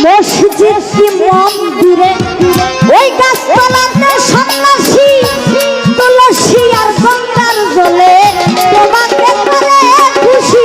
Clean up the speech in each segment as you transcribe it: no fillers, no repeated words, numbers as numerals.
মসজিদ কি মন্দিরে ওই গাছতলাতে সন্ন্যাসী তুলসী আর গঙ্গার জলে তোমাকে করে খুশি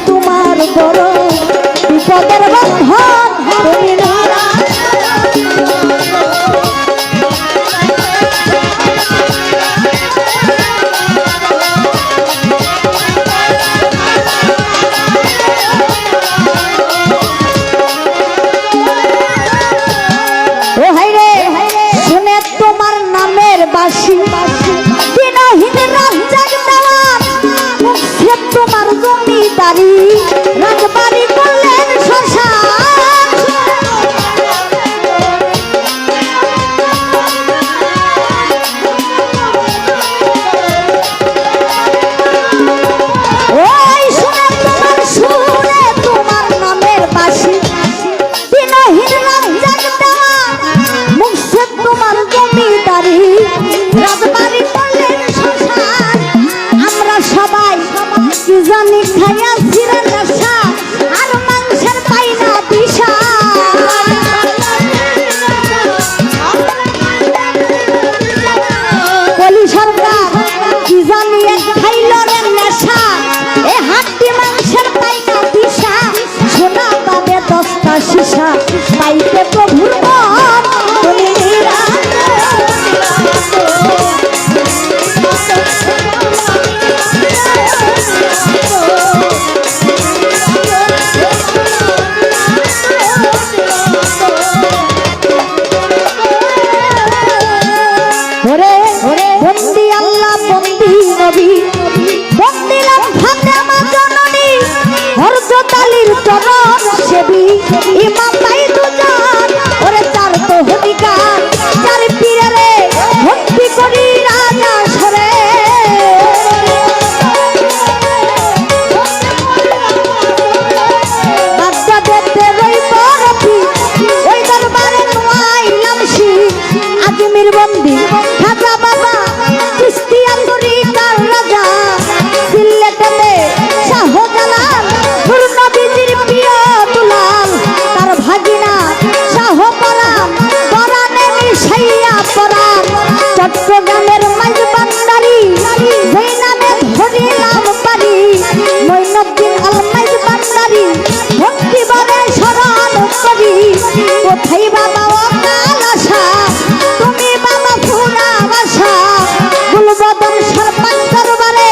তোমার বড় বিপদের বন্ধন তুমি ও হায়রে শুনে তোমার নামের বাসি দিনহীন রাজ্জাক দেওয়ান মুখে তোমার জমিদারি রাজবাড়ি করলেন শ্মশান ওই শুনে তোমার নামের বাসি দিনহীন রাজ্জাক দেওয়ান মুখে তোমার জমিদারি রাজবাড়ি করলেন শ্মশান আমরা সবাই কি জানি খাইয়া ছিলেন নেশা আর মাংসের পাই না দিশা কলি সরকার কি জানি খাইল রে নেশা এ হাড্ডি মাংসের পাই না দিশা সোনা পাবে 10টা শিশা পাইতে প্রভুর মন বন্দি আল্লাহ বন্দি নবী বন্দিলাম ফাতেমা জননী হযরত আলীর চরণ সেবী ইমাম ভাই দুজন ওরে চার তো হদিকার চার পীরে ভক্তি করি রাজা সরে বাদশা দেখতে রই বরফি ওই দরবারে নোয়াইলাম শি আজমির বন্দি খাজা বাবা চিশতিয়া তরিকার রাজা সিলেটেতে শাহজালাল নবীজির প্রিয় দুলাল তার ভাগিনা শাহ পরাণ পরাণে মিশাইয়া পরাণ চট্টগ্রামের মাইজবান্ডারি যেই নামে ধরিলাম পারি মঈনুদ্দিন আল মাইজবান্ডারি ভক্তি বলে স্মরণ করি কোথায় বাবা অকাল আশা তুমি বাবা পুরা আশা গুলবদন সরপাত দরবারে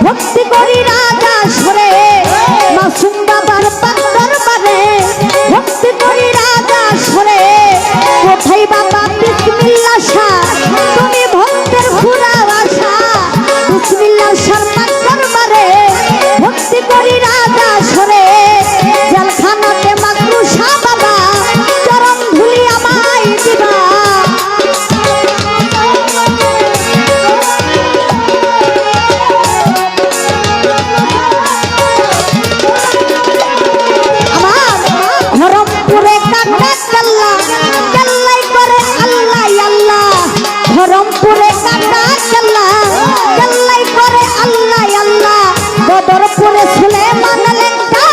ভক্তি করি রাজা সরে মাসুম বাবার পাক দরবারে ভক্তি করি রাজা সরে কোথায় বাবা বিসমিল্লাহ শাহ তুমি ভক্তের পুরা আশা বিসমিল্লাহ সরপাত দরবারে ভক্তি করি রাজা সরে জলখানাতে মাকরুশা বাবা চরণ ধুলি আমায় দিবা ধরমপুরে কাকা কাল্লা কাল্লাই করে আল্লাহ আল্লাহ ধরমপুরে কাকা কাল্লা কাল্লাই করে আল্লাহ আল্লাহ বদরপুরে সুলেমান লেঙ্কা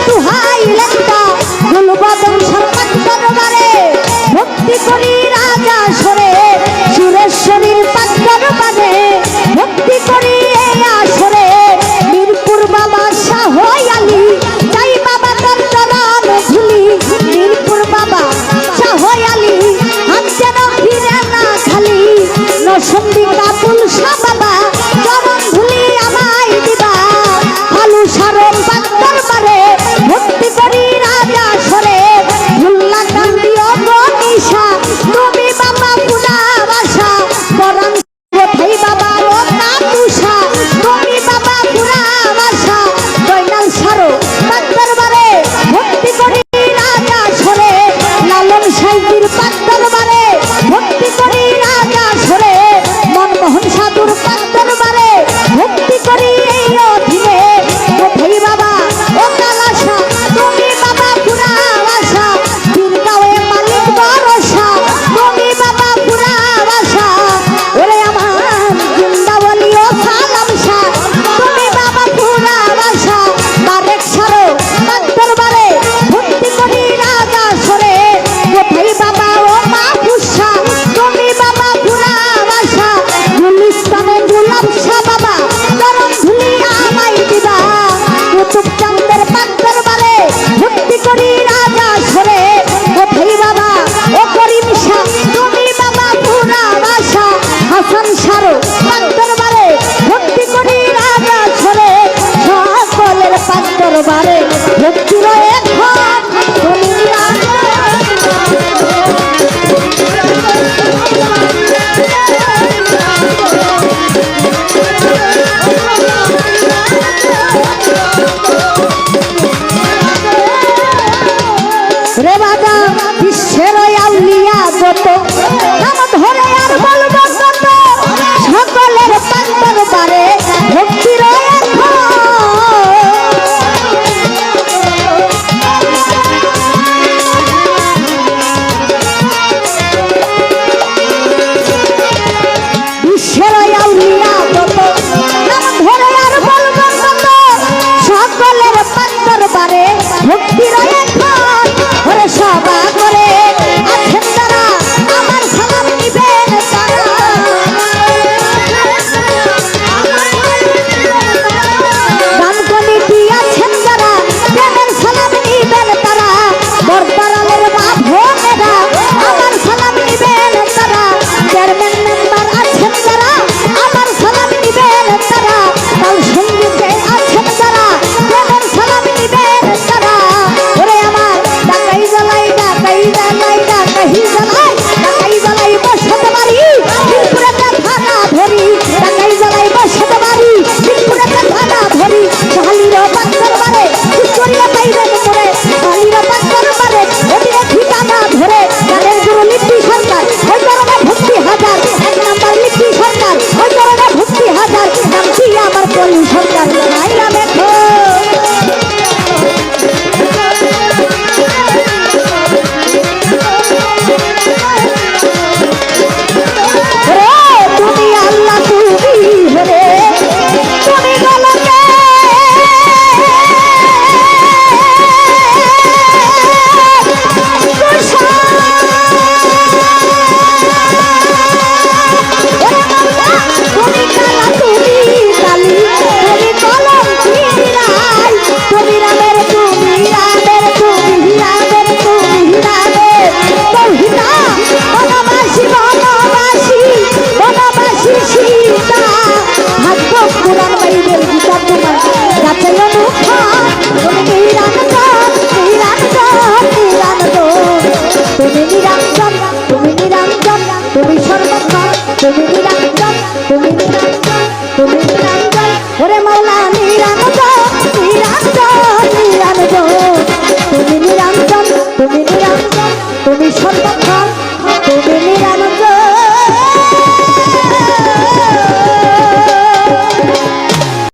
তুহাই লেঙ্কা গুলবদন সরপাত দরবারে ভক্তি করি রাজা সরে সুরেশ্বরীর পাক দরবারে ভক্তি করি আসরে মিরপুর বাবা শাহ আলী যাই বাবা তার চরণ ধুলি মিরপুর বাবা শাহ আলী হাত যেন ফিরে না খালি নসন্দি